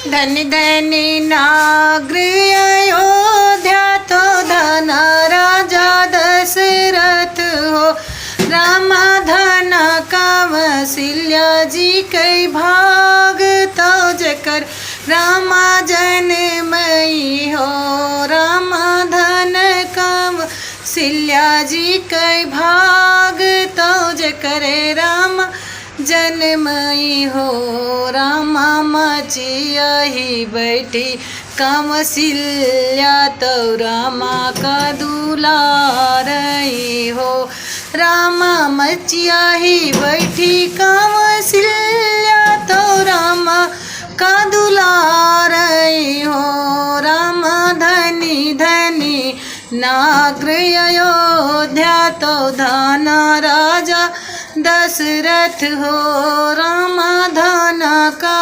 धन्य धन्य नागर अयोध्या तो धन राजा दशरथ हो। रामा धन कौशल्या जी कई भाग तो जकर रामा जनमयी हो। रामा धन कौशल्या जी कई भाग तो जकर रामा जनमयी हो। रामा मचिया ही बैठी कौशल्या तो रामा का दुलारई हो। रामा मचिया ही बैठी कौशल्या तो रामा का दुलारई हो। रामा धनी धनी नागर अयोध्या तो धन राजा दशरथ हो। रामा धन का